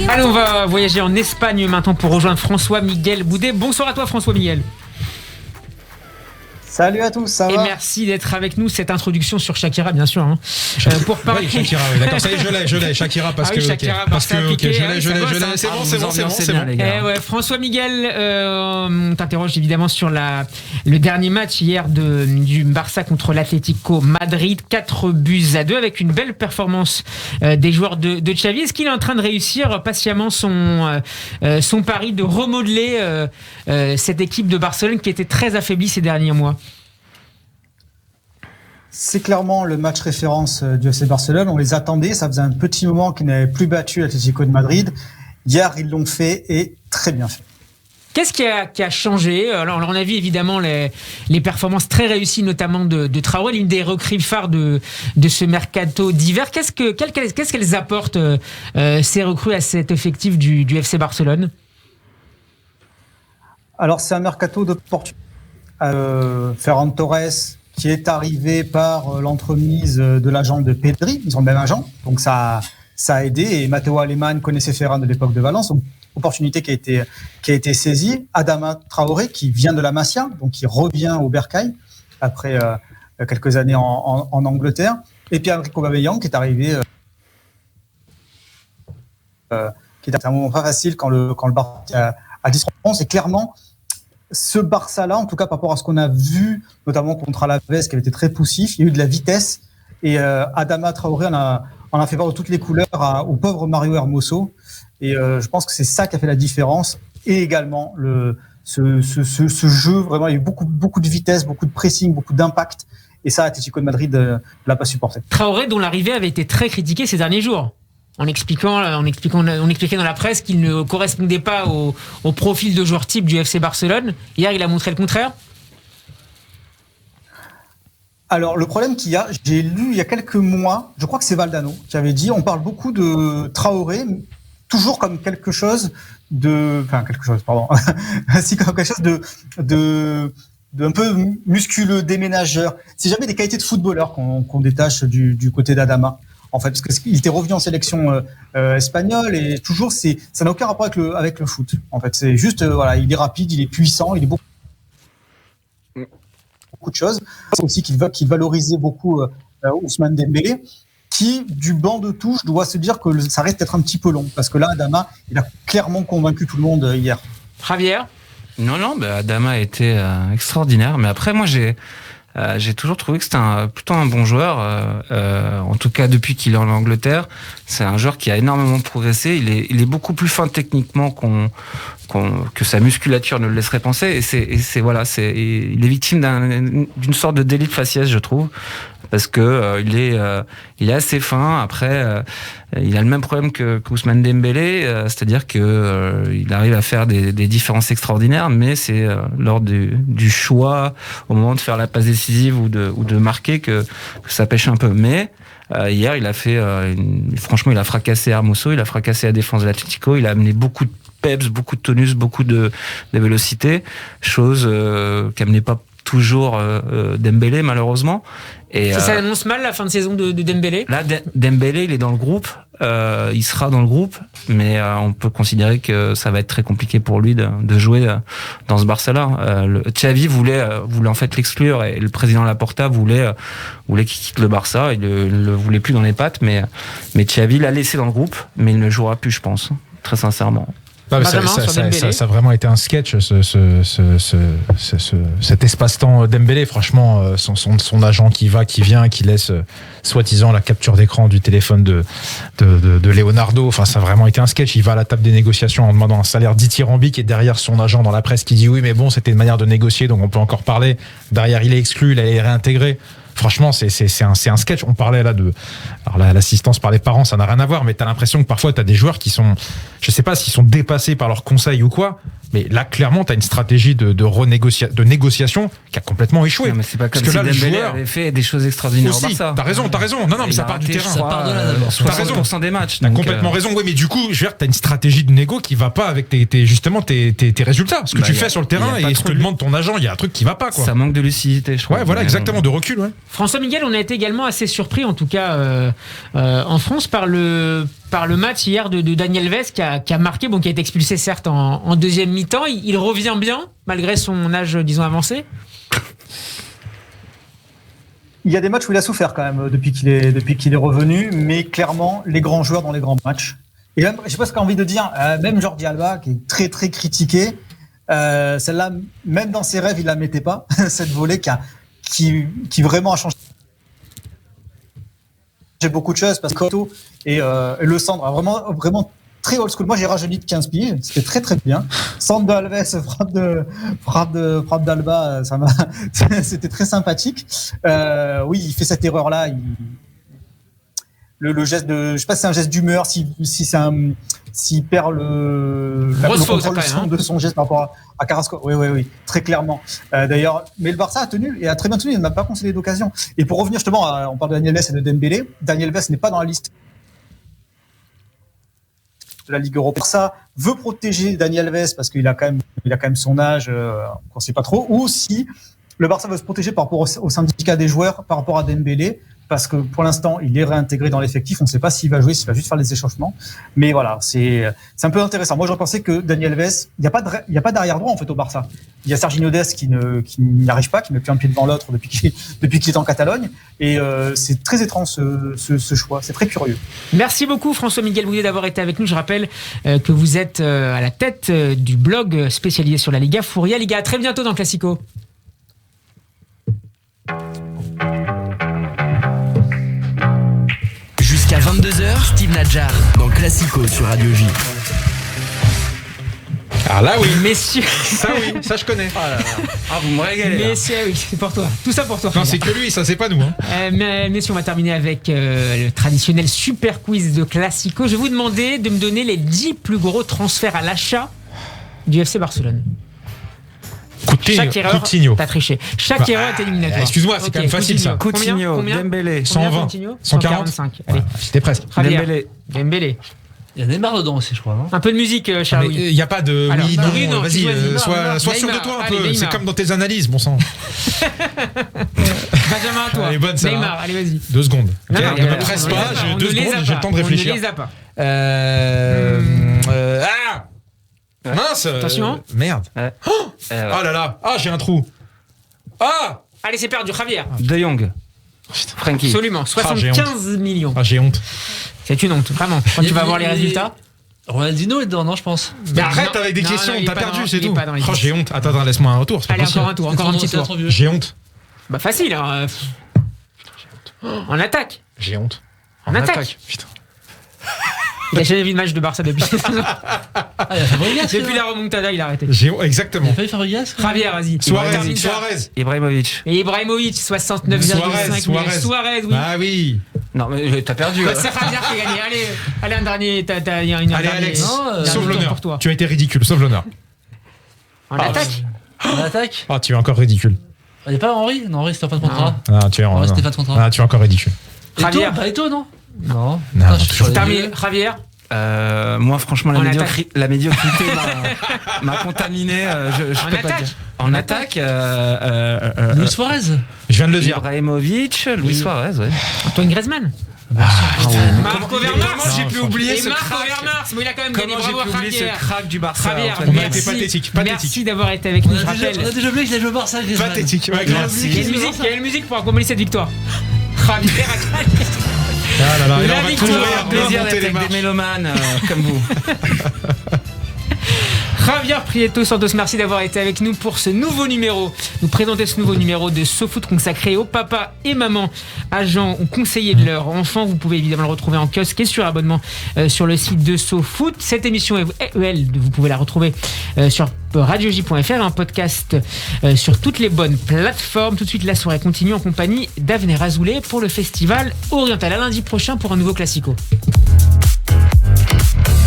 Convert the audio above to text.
Allez, on va voyager en Espagne maintenant pour rejoindre François-Miguel Boudet. Bonsoir à toi François-Miguel. Salut à tous, ça va ? Et merci d'être avec nous. Cette introduction sur Shakira, bien sûr. Pour parler. Oui, Shakira, oui, d'accord. Ça y est, je l'ai. Shakira, parce que. Shakira, parce que, appliqué, je l'ai. C'est bon. Les gars. Ouais, François-Miguel, on t'interroge évidemment sur le dernier match hier du Barça contre l'Atlético Madrid. 4-2 avec une belle performance des joueurs de Xavi. Est-ce qu'il est en train de réussir patiemment son pari de remodeler cette équipe de Barcelone qui était très affaiblie ces derniers mois ? C'est clairement le match référence du FC Barcelone. On les attendait. Ça faisait un petit moment qu'ils n'avaient plus battu l'Atlético de Madrid. Hier, ils l'ont fait et très bien fait. Qu'est-ce qui a changé ? Alors, on a vu évidemment les performances très réussies, notamment de Traoré, l'une des recrues phares de ce mercato d'hiver. Qu'est-ce qu'elles apportent, ces recrues, à cet effectif du FC Barcelone ? Alors, c'est un mercato d'opportunité. Ferran Torres, qui est arrivé par l'entremise de l'agent de Pedri, ils ont le même agent, donc ça a aidé. Et Matteo Alemán connaissait Ferran de l'époque de Valence, donc opportunité qui a été saisie. Adama Traoré, qui vient de la Masia, donc qui revient au Bercail après quelques années en Angleterre. Et puis Henrique Aubameyang, qui est arrivé, qui est un moment pas facile quand le Barça a 10 ronds. C'est clairement ce Barça-là, en tout cas par rapport à ce qu'on a vu, notamment contre Alaves, qui avait été très poussif, il y a eu de la vitesse. Et Adama Traoré en a fait voir de toutes les couleurs au pauvre Mario Hermoso. Et je pense que c'est ça qui a fait la différence. Et également ce jeu, vraiment, il y a eu beaucoup de vitesse, beaucoup de pressing, beaucoup d'impact. Et ça, Atlético de Madrid ne l'a pas supporté. Traoré, dont l'arrivée avait été très critiquée ces derniers jours. On expliquait dans la presse qu'il ne correspondait pas au profil de joueur type du FC Barcelone. Hier, il a montré le contraire. Alors, le problème qu'il y a, j'ai lu il y a quelques mois, je crois que c'est Valdano qui avait dit, on parle beaucoup de Traoré, toujours comme quelque chose de un peu musculeux, déménageur. C'est jamais des qualités de footballeur qu'on détache du côté d'Adama. En fait, parce qu'il était revenu en sélection espagnole et toujours, ça n'a aucun rapport avec le foot. En fait, c'est juste, il est rapide, il est puissant, il est beaucoup de choses. C'est aussi qu'il valorisait beaucoup Ousmane Dembélé, qui, du banc de touche, doit se dire que ça risque d'être un petit peu long. Parce que là, Adama, il a clairement convaincu tout le monde hier. Javier ? Non, Adama a été extraordinaire. Mais après, moi, j'ai toujours trouvé que c'était plutôt un bon joueur. En tout cas, depuis qu'il est en Angleterre, c'est un joueur qui a énormément progressé. Il est beaucoup plus fin techniquement que sa musculature ne le laisserait penser. Il est victime d'une sorte de délit de faciès, je trouve, parce que il est assez fin. Après, il a le même problème qu'Ousmane Dembélé, c'est-à-dire que il arrive à faire des différences extraordinaires, mais c'est lors du choix, au moment de faire la passe décisive ou de marquer que ça pêche un peu. Mais hier, il a fait, franchement, il a fracassé Hermoso, il a fracassé la défense de l'Atlético, il a amené beaucoup de peps, beaucoup de tonus, beaucoup de vélocité, chose qu'amenait pas toujours Dembélé, malheureusement. Et ça annonce mal la fin de saison de Dembélé. Là, Dembélé, il est dans le groupe, il sera dans le groupe, mais on peut considérer que ça va être très compliqué pour lui de jouer dans ce Barça-là. Xavi voulait en fait l'exclure, et le président Laporta voulait qu'il quitte le Barça. Il le voulait plus dans les pattes, mais Xavi l'a laissé dans le groupe, mais il ne jouera plus, je pense, très sincèrement. Ça a vraiment été un sketch, cet espace-temps Dembélé. Franchement, son agent qui va, qui vient, qui laisse soi-disant la capture d'écran du téléphone de Leonardo. Enfin, ça a vraiment été un sketch. Il va à la table des négociations en demandant un salaire dithyrambique, et derrière, son agent dans la presse qui dit oui, mais bon, c'était une manière de négocier, donc on peut encore parler. Derrière, il est exclu, il est réintégré. Franchement, c'est un sketch. On parlait là alors là, l'assistance par les parents, ça n'a rien à voir, mais t'as l'impression que parfois t'as des joueurs qui sont, je sais pas s'ils sont dépassés par leurs conseils ou quoi, mais là clairement t'as une stratégie de négociation qui a complètement échoué. Non, mais c'est pas comme si Dembélé avait fait des choses extraordinaires aussi, au Barça. T'as raison. Non, mais ça part du terrain. Ça part de là d'abord. 60% des matchs. T'as complètement raison. Oui, mais du coup, je veux dire, t'as une stratégie de négo qui va pas avec tes résultats. Ce que tu fais sur le terrain et ce que demande ton agent, il y a un truc qui va pas, quoi. Ça manque de lucidité, je crois. Ouais, voilà, exactement, de recul, ouais. François Miguel, on a été également assez surpris, en tout cas en France, par le par le match hier de Daniel Alves qui a marqué, qui a été expulsé certes en deuxième mi-temps. Il revient bien malgré son âge, disons, avancé. Il y a des matchs où il a souffert quand même depuis qu'il est revenu, mais clairement les grands joueurs dans les grands matchs. Et même, je sais pas ce qu'on a envie de dire, même Jordi Alba qui est très très critiqué, celle-là, même dans ses rêves, il la mettait pas cette volée qui vraiment a changé beaucoup de choses parce que Koto et le centre vraiment très old school. Moi, j'ai rajeuni de 15 pieds. C'était très, très bien. Centre de Alves, frappe d'Alba, c'était très sympathique. Oui, il fait cette erreur-là. Le geste je sais pas si c'est un geste d'humeur, s'il perd le contrôle de son geste par rapport à Carrasco. Oui, très clairement. D'ailleurs, mais le Barça a tenu et a très bien tenu. Il n'a pas concédé d'occasion. Et pour revenir justement, on parle de Daniel Alves et de Dembélé. Daniel Alves n'est pas dans la liste de la Ligue Europa. Ça veut protéger Daniel Alves parce qu'il a quand même son âge, qu'on sait pas trop, ou si le Barça veut se protéger par rapport au syndicat des joueurs par rapport à Dembélé, parce que pour l'instant il est réintégré dans l'effectif, on ne sait pas s'il va jouer, s'il va juste faire les échauffements, mais voilà, c'est un peu intéressant. Moi, j'aurais pensé que Daniel Alves, il y a pas d'arrière droit en fait au Barça. Il y a Serginho Dest qui n'y arrive pas, qui met plus un pied devant l'autre depuis qu'il est en Catalogne, et c'est très étrange ce choix, c'est très curieux. Merci beaucoup François-Miguel Boudet d'avoir été avec nous. Je rappelle que vous êtes à la tête du blog spécialisé sur la Liga, Furia Liga. À très bientôt dans Classico. Jusqu'à 22h, Steve Nadjar dans Classico sur Radio J. Ah là oui, messieurs. Ça je connais. Ah, vous me régalez. Messieurs, oui, c'est pour toi. Tout ça pour toi. Non, c'est que lui, ça c'est pas nous. Messieurs, on va terminer avec le traditionnel super quiz de Classico. Je vais vous demander de me donner les 10 plus gros transferts à l'achat du FC Barcelone. Chaque erreur, t'as triché. Chaque erreur est éliminatoire. Excuse-moi, c'est quand même facile ça. Coutinho, Dembélé, 120, 145. Allez, c'était presque. Dembélé. Il y a Neymar dedans aussi, je crois, non ? Un peu de musique, Charles. Il n'y a pas de alors, oui, non, vas-y, Neymar, sois sûr de toi un peu. Neymar. C'est comme dans tes analyses, bon sang. Benjamin, à toi. Elle est bonne, ça, Neymar, allez, vas-y. 2 secondes. Non, ne me presse pas, j'ai 2 secondes, j'ai le temps de réfléchir. On ne les a pas. Mince. Attention. Merde. Oh là là. Ah, j'ai un trou. Ah. Allez, c'est perdu. Javier. De Jong. Frankie. Absolument. 75 millions. Ah, j'ai honte. C'est une honte, vraiment. Quand tu vas voir les résultats. Ronaldinho est dedans, non, je pense. Mais arrête avec des questions, t'as perdu, c'est tout. Oh, j'ai honte. Attends, laisse-moi un retour. Allez, encore un tour, encore un petit tour. J'ai honte. Bah, facile, hein. En attaque. J'ai honte. En attaque. Putain. Il a jamais vu de match de Barça depuis. Ah, il y a Fabregas. Depuis la remontada, il a arrêté. Exactement. Il n'y a pas eu Fabregas. Javier, vas-y. Suarez. Ibrahimovic. Et Ibrahimovic, 69,5 millions. Suarez, oui. Ah oui. Non, mais t'as perdu. C'est Javier qui a gagné. Allez, un dernier. Allez, Alex. Sauve l'honneur pour toi. Tu as été ridicule, sauve l'honneur. En attaque. En attaque. Ah, tu es encore ridicule. Il n'y a pas Henry ? Non, Henry, c'était pas de contrat. Ah, tu es encore ridicule. Javier. Eto'o, non ? Non. Toujours. Terminé. Javier. Moi, franchement, la médiocrité m'a contaminé. Je peux pas dire. En attaque, Luis Suarez. Je viens de le dire. Ibrahimovic, Luis Suarez, ouais. Antoine Griezmann. Marco Overmars. Comment j'ai pu oublier ce Marco crack Overmars, mais il a quand même gagné. Comment j'ai Bravo, pu oublier ce crack du Barça. Javier, On a été pathétique. Merci d'avoir été avec nous. Je rappelle. On a déjà oublié qu'il a joué au Barça, Griezmann. Pathétique. Ouais, Quelle musique pour accompagner cette victoire. Javier a gagné. Ah là là, et là, on va victoire, courir, Un plaisir remonter d'être les avec marches. des mélomanes comme vous. Javier Prieto Santos, merci d'avoir été avec nous pour ce nouveau numéro. Nous présenter ce nouveau numéro de SoFoot consacré aux papas et mamans, agents ou conseillers de leurs enfants. Vous pouvez évidemment le retrouver en kiosque et sur abonnement sur le site de SoFoot. Cette émission, elle, vous pouvez la retrouver sur radioj.fr, un podcast sur toutes les bonnes plateformes. Tout de suite, la soirée continue en compagnie d'Avner Azoulay pour le festival Oriental. À lundi prochain pour un nouveau Classico.